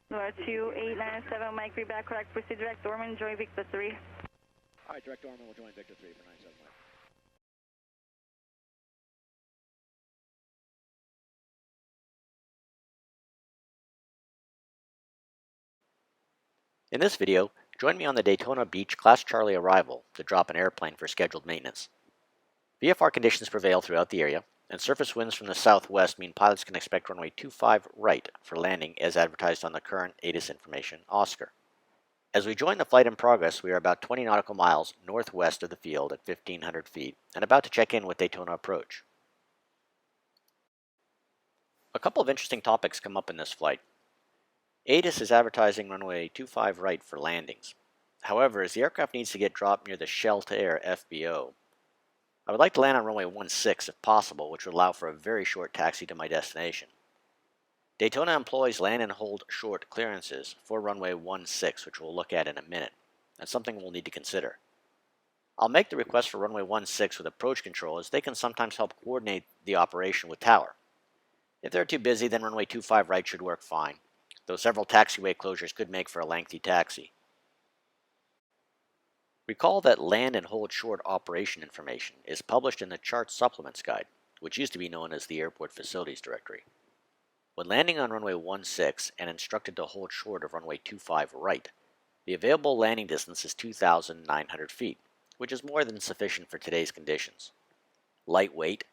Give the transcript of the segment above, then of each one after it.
Laura 2897, Mike, read back, correct, proceed direct Ormond, join Victor 3. All right, direct Ormond will join Victor 3 for 97 Mike. In this video, join me on the Daytona Beach Class Charlie arrival to drop an airplane for scheduled maintenance. VFR conditions prevail throughout the area, and surface winds from the southwest mean pilots can expect runway 25 right for landing as advertised on the current ATIS information, Oscar. As we join the flight in progress, we are about 20 nautical miles northwest of the field at 1,500 feet and about to check in with Daytona approach. A couple of interesting topics come up in this flight. ATIS is advertising runway 25 right for landings. However, as the aircraft needs to get dropped near the shell-to-air FBO, I would like to land on runway 16 if possible, which would allow for a very short taxi to my destination. Daytona employs land and hold short clearances for runway 16, which we'll look at in a minute. That's something we'll need to consider. I'll make the request for runway 16 with approach control, as they can sometimes help coordinate the operation with tower. If they're too busy, then runway 25 right should work fine, though several taxiway closures could make for a lengthy taxi. Recall that land and hold short operation information is published in the Chart Supplements Guide, which used to be known as the Airport Facilities Directory. When landing on runway 16 and instructed to hold short of runway 25 right, the available landing distance is 2,900 feet, which is more than sufficient for today's conditions. Lightweight,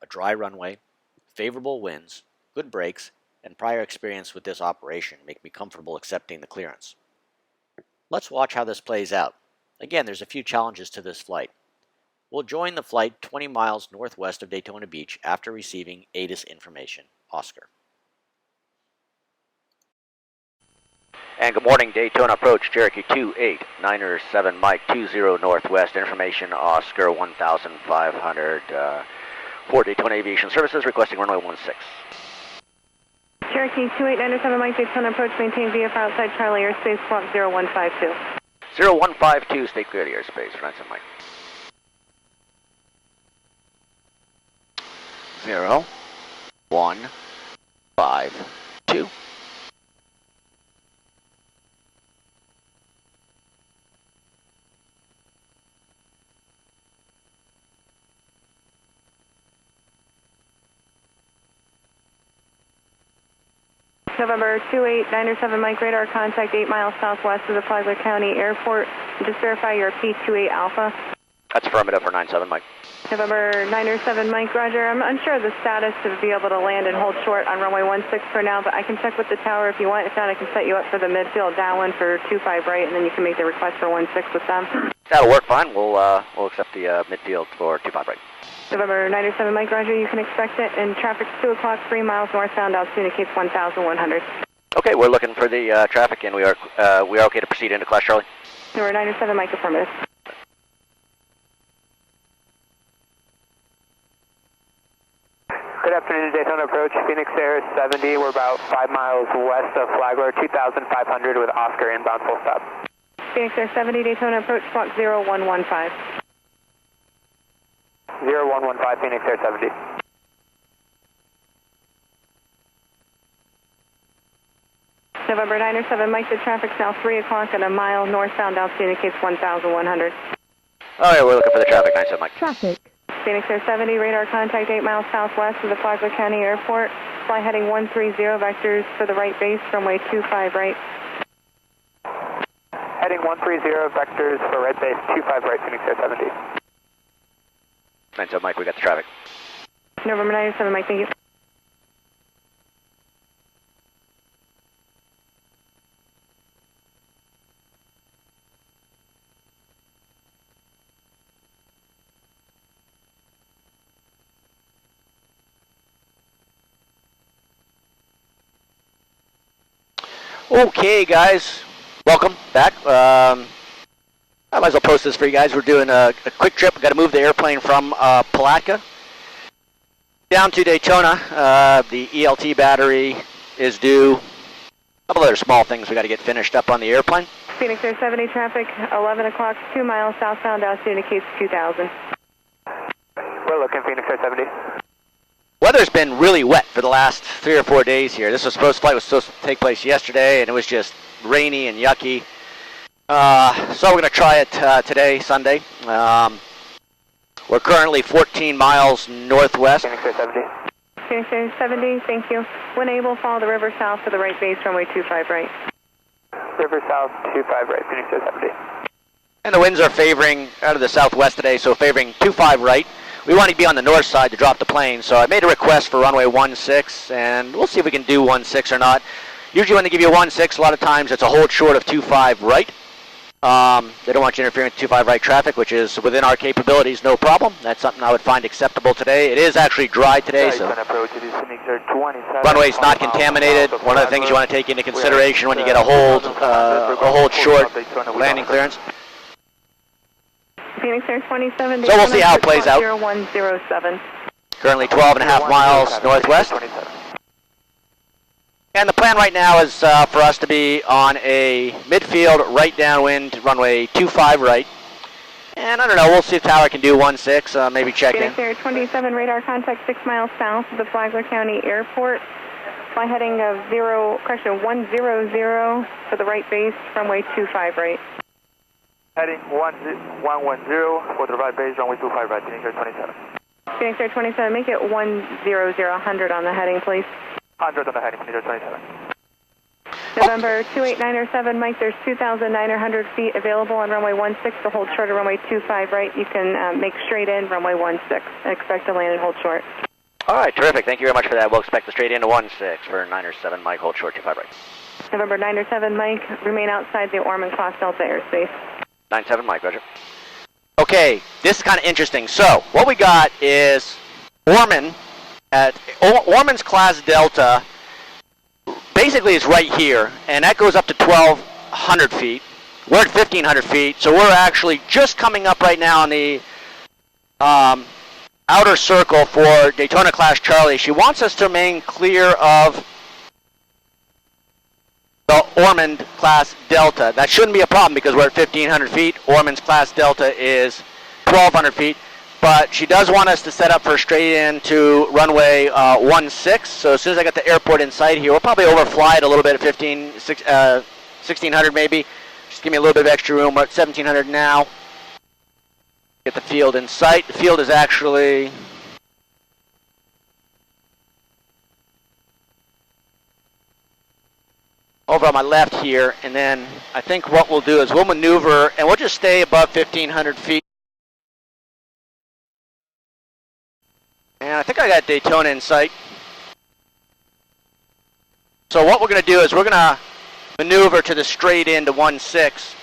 a dry runway, favorable winds, good brakes, and prior experience with this operation make me comfortable accepting the clearance. Let's watch how this plays out. Again, there's a few challenges to this flight. We'll join the flight 20 miles northwest of Daytona Beach after receiving ATIS information, Oscar. And good morning, Daytona approach, Cherokee 2897 Mike 20 northwest, information Oscar 1500 for Daytona Aviation Services, requesting runway 16. Cherokee 2897, Mike, Daytona approach, maintain VFR outside Charlie airspace, squawk 0152. 0152, stay clear of the airspace for 97 Mike. 0152. November 2897, Mike, radar contact 8 miles southwest of the Flagler County Airport. Just verify your P28 Alpha. That's affirmative for 97 Mike. November 907, Mike, roger. I'm unsure of the status to be able to land and hold short on runway 16 for now, but I can check with the tower if you want. If not, I can set you up for the midfield downwind for 25 right, and then you can make the request for 16 with them. That'll work fine. We'll accept the midfield for 25 right. November 907, Mike, roger. You can expect it in traffic 2 o'clock, 3 miles northbound, altitude indicates 1,100. Okay, we're looking for the traffic, and we are okay to proceed into Class Charlie. November 907, Mike, affirmative. Good afternoon, Daytona approach, Phoenix Air 70. We're about 5 miles west of Flagler, 2,500 with Oscar inbound full stop. Phoenix Air 70, Daytona approach, squawk 0115. 0115, Phoenix Air 70. November 907, Mike, the traffic's now 3 o'clock and a mile northbound, altitude indicates 1,100. Okay, we're looking for the traffic, 97 Mike. Traffic. Phoenix Air 70, radar contact 8 miles southwest of the Flagler County Airport. Fly heading 130, vectors for the right base, runway 25 right. Heading 130, vectors for right base, 25 right, Phoenix Air 70. 97 Mike, we got the traffic. November 907, Mike, thank you. Okay, guys, welcome back. I might as well post this for you guys. We're doing a quick trip. We've got to move the airplane from Palatka down to Daytona. The ELT battery is due. A couple other small things we got to get finished up on the airplane. Phoenix Air 70, traffic 11 o'clock, 2 miles southbound, altitude indicates 2,000. We're looking, Phoenix Air 70. weather's been really wet for the last 3 or 4 days here. Flight was supposed to take place yesterday, and it was just rainy and yucky. So we're going to try it today, Sunday. We're currently 14 miles northwest. Phoenix Air 70. Phoenix Air 70, thank you. When able, follow the river south to the right base, runway 25 right. River south, 25 right, Phoenix Air 70. And the winds are favoring out of the southwest today, so favoring 25 right. We want to be on the north side to drop the plane, so I made a request for runway 16, and we'll see if we can do 16 or not. Usually when they give you 16, a lot of times it's a hold short of 25 right. They don't want you interfering with 25 right traffic, which is within our capabilities, no problem. That's something I would find acceptable today. It is actually dry today, so runway's not contaminated. One of the things you want to take into consideration when you get a hold short landing clearance. Phoenix Air 27. So we'll see how it plays out. 0107. Currently 12.5 miles northwest. And the plan right now is for us to be on a midfield right downwind runway 25 right. And I don't know, we'll see if tower can do 16, maybe check in. Phoenix Air 27, radar contact 6 miles south of the Flagler County Airport. Fly heading of 100 for the right base, runway 25 right. Heading 110 for the right base, runway 25 right, Phoenix Air 27. Phoenix Air 27, make it 100 on the heading, please. 100 on the heading, Phoenix Air 27. November 28907, Mike, there's 2,900 feet available on runway 16 to hold short of runway 25 right. You can make straight in runway 16 and expect to land and hold short. All right, terrific. Thank you very much for that. We'll expect the straight in to 16 for 907, Mike, hold short 25 right. November 907, Mike, remain outside the Ormond class Delta airspace. 97, Mike, roger. Okay, this is kind of interesting. So, what we got is Ormond, at Ormond's class Delta, basically is right here, and that goes up to 1,200 feet. We're at 1,500 feet, so we're actually just coming up right now on the outer circle for Daytona class Charlie. She wants us to remain clear of the Ormond class Delta. That shouldn't be a problem because we're at 1,500 feet. Ormond's class Delta is 1,200 feet. But she does want us to set up for straight in to runway 16. So as soon as I get the airport in sight here, we'll probably overfly it a little bit at 1,600 maybe. Just give me a little bit of extra room. We're at 1,700 now. Get the field in sight. The field is actually over on my left here, and then I think what we'll do is we'll maneuver and we'll just stay above 1,500 feet. And I think I got Daytona in sight. So what we're going to do is we're going to maneuver to the straight in to 16.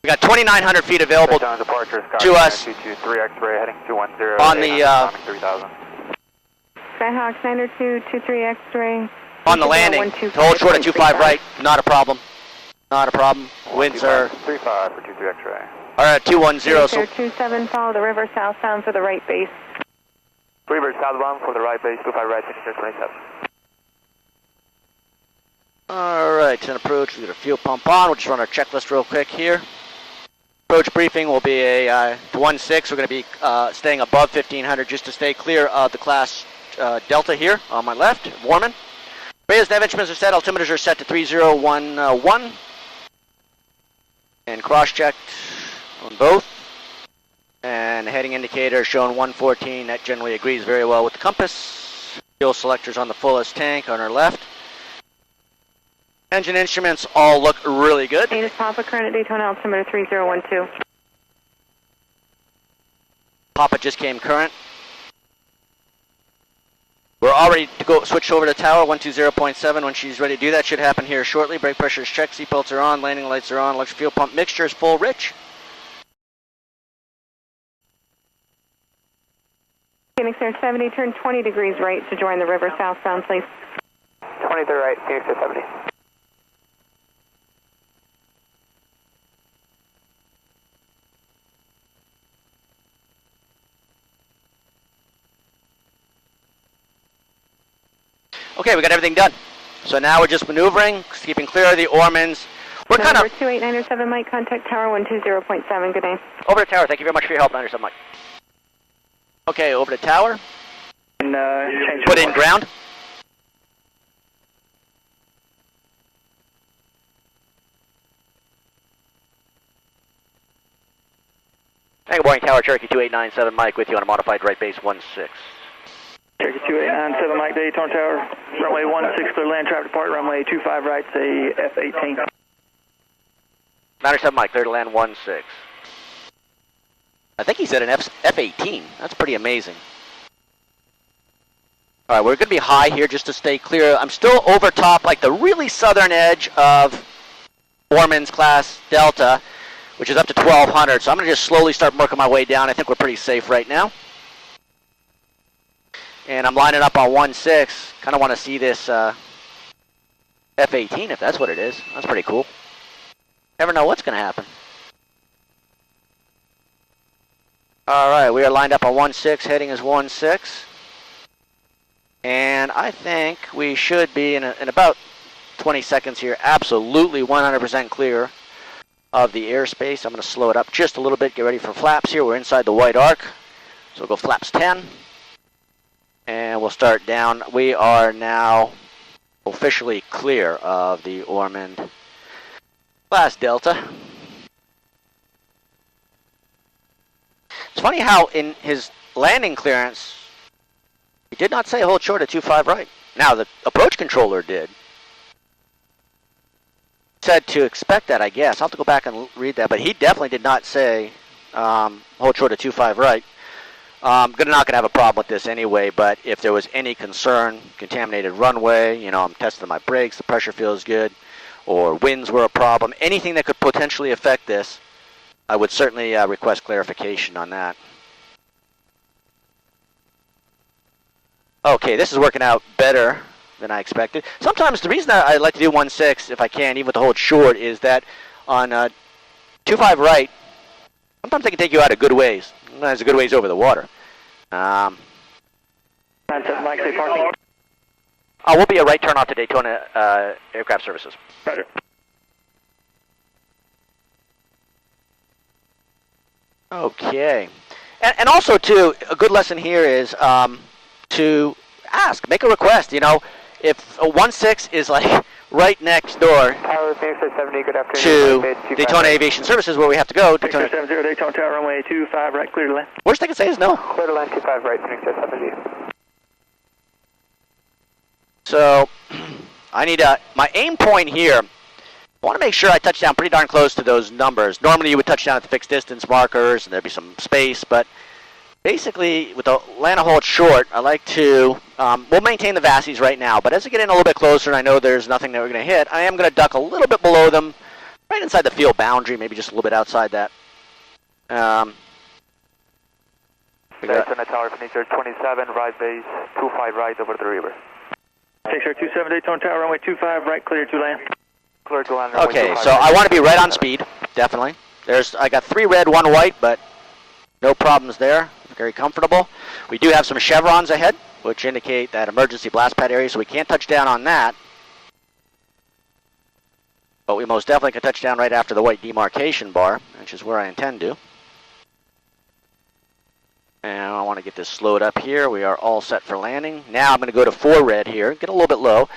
We got 2,900 feet available to us on the Skyhawk 90223 X-ray. On the landing. To hold short at 25 right, not a problem. Not a problem. Winds are 35 for 23 X-ray. All right, 210. So 27, follow the river southbound for the right base. River southbound for the right base, 25 right, Phoenix Air 27. All right, 10 approach. We got a fuel pump on. We'll just run our checklist real quick here. Approach briefing will be a to 16. We're going to be staying above 1,500 just to stay clear of the class Delta here on my left, Ormond. Radars nav instruments are set. Altimeters are set to 3011. And cross-checked on both. And the heading indicator showing 114. That generally agrees very well with the compass. Fuel selectors on the fullest tank on our left. Engine instruments all look really good. Native Papa, current at Daytona, altimeter 3012. Papa just came current. We're all ready to go switch over to tower 120.7. When she's ready to do that, should happen here shortly. Brake pressure is checked, seatbelts are on, landing lights are on, electric fuel pump mixture is full rich. Phoenix Air 70, turn 20 degrees right to join the river southbound, please. 23 right, Phoenix Air 70. Okay, we got everything done. So now we're just maneuvering, keeping clear of the Ormonds. What kind of... 2897 Mike, contact tower 120.7, good day. Over to tower, thank you very much for your help, 97 Mike. Okay, over to tower. And, Put in ground. Hey, good morning, tower, Cherokee 2897 Mike, with you on a modified right base 16. Cherokee 2897 Mike, Daytona Tower, runway 16, clear land traffic depart, runway 25 right, say F18. 97 Mike, clear to land 16. I think he said an F18. That's pretty amazing. All right, we're going to be high here just to stay clear. I'm still over top, like the really southern edge of Ormond's class Delta, which is up to 1200. So I'm going to just slowly start working my way down. I think we're pretty safe right now. And I'm lining up on 16. Kind of want to see this F18, if that's what it is. That's pretty cool. Never know what's going to happen. All right, we are lined up on 16. Heading is 16. And I think we should be in about 20 seconds here. Absolutely 100% clear of the airspace. I'm going to slow it up just a little bit. Get ready for flaps here. We're inside the white arc. So we'll go flaps 10. And we'll start down. We are now officially clear of the Ormond class Delta. It's funny how in his landing clearance, he did not say hold short at 25 right. Now, the approach controller did. Said to expect that, I guess. I'll have to go back and read that, but he definitely did not say hold short at 25 right. Not going to have a problem with this anyway, but if there was any concern, contaminated runway, you know, I'm testing my brakes, the pressure feels good, or winds were a problem, anything that could potentially affect this, I would certainly request clarification on that. Okay, this is working out better than I expected. Sometimes the reason I like to do 16, if I can, even with the hold short, is that on 25 right, sometimes they can take you out a good ways. Sometimes a good ways over the water. We'll be a right turn off to Daytona Aircraft Services. Roger. Okay. And also, too, a good lesson here is to ask, make a request. You know, if a 16 is like right next door Tower Phoenix 70, good afternoon. to Daytona Aviation Services, where we have to go. Daytona 70, Daytona Tower, runway 25 right, clear to land. Worst they can say is no. Clear to land 25 right, Phoenix 70. So, I need my aim point here. I want to make sure I touch down pretty darn close to those numbers. Normally you would touch down at the fixed distance markers and there'd be some space, but basically with the land hold short, I like to, we'll maintain the VASIs right now, but as I get in a little bit closer and I know there's nothing that we're going to hit, I am going to duck a little bit below them, right inside the field boundary, maybe just a little bit outside that. Daytona Tower, Phoenix 27, right base, 25 right over the river. Phoenix 27, Daytona Tower, runway 25 right, clear to land. Clear to land. Okay, so I want to be right on speed, definitely. I got 3 red, 1 white, but no problems there. Very comfortable. We do have some chevrons ahead, which indicate that emergency blast pad area, so we can't touch down on that. But we most definitely can touch down right after the white demarcation bar, which is where I intend to. And I want to get this slowed up here. We are all set for landing. Now I'm going to go to 4 red here, get a little bit low.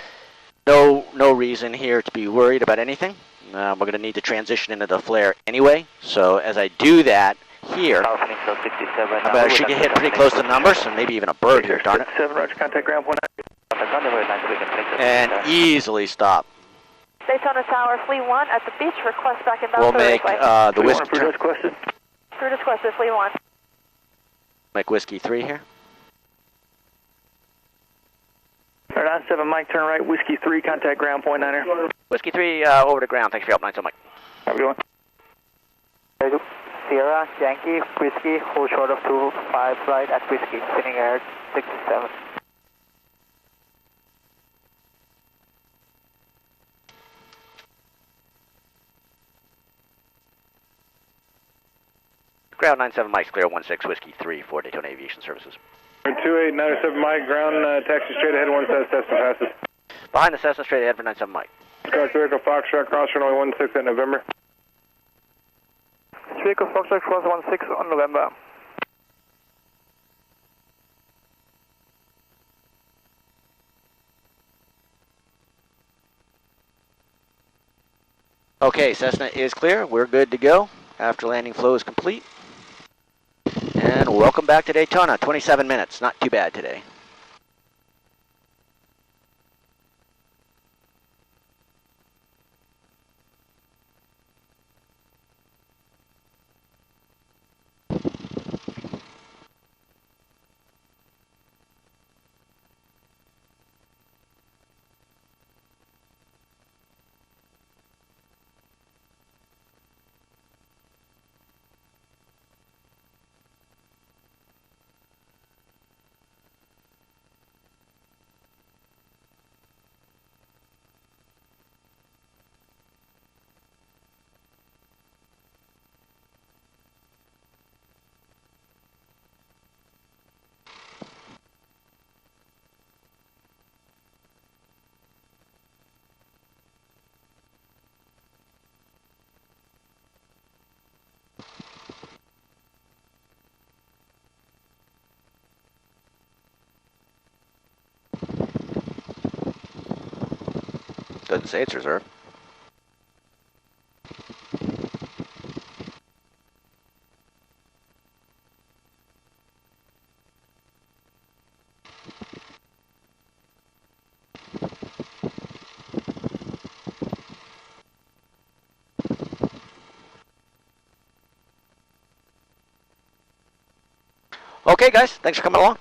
No reason here to be worried about anything. We're going to need to transition into the flare anyway. So as I do that here, I should get hit pretty close to numbers, and maybe even a bird here, darn it. 7, Roger, contact ground 19. And easily stop. Daytona Tower, Fleet 1 at the beach, request back inbound. We'll make the whiskey turn. Crew requested, Fleet 1. Make whiskey 3 here. 97 Mike, turn right, whiskey 3, contact ground point 9er. Whiskey 3 over to ground. Thanks for your help, 97 Mike. Have a good one. Sierra, Yankee, whiskey, hold short of 25 right at whiskey, spinning air 67. Ground 97 Mike's clear, 16 whiskey 3 for Daytona Aviation Services. 2897 Mike, ground taxi straight ahead, 17 Cessna passes. Behind the Cessna, straight ahead for 97 Mike. Cherokee Foxtrot, cross runway 16 at November. Cherokee Foxtrot, cross 16 on November. Okay, Cessna is clear. We're good to go after landing flow is complete. And welcome back to Daytona. 27 minutes. Not too bad today. Doesn't say it's reserved. Okay, guys, thanks for coming along.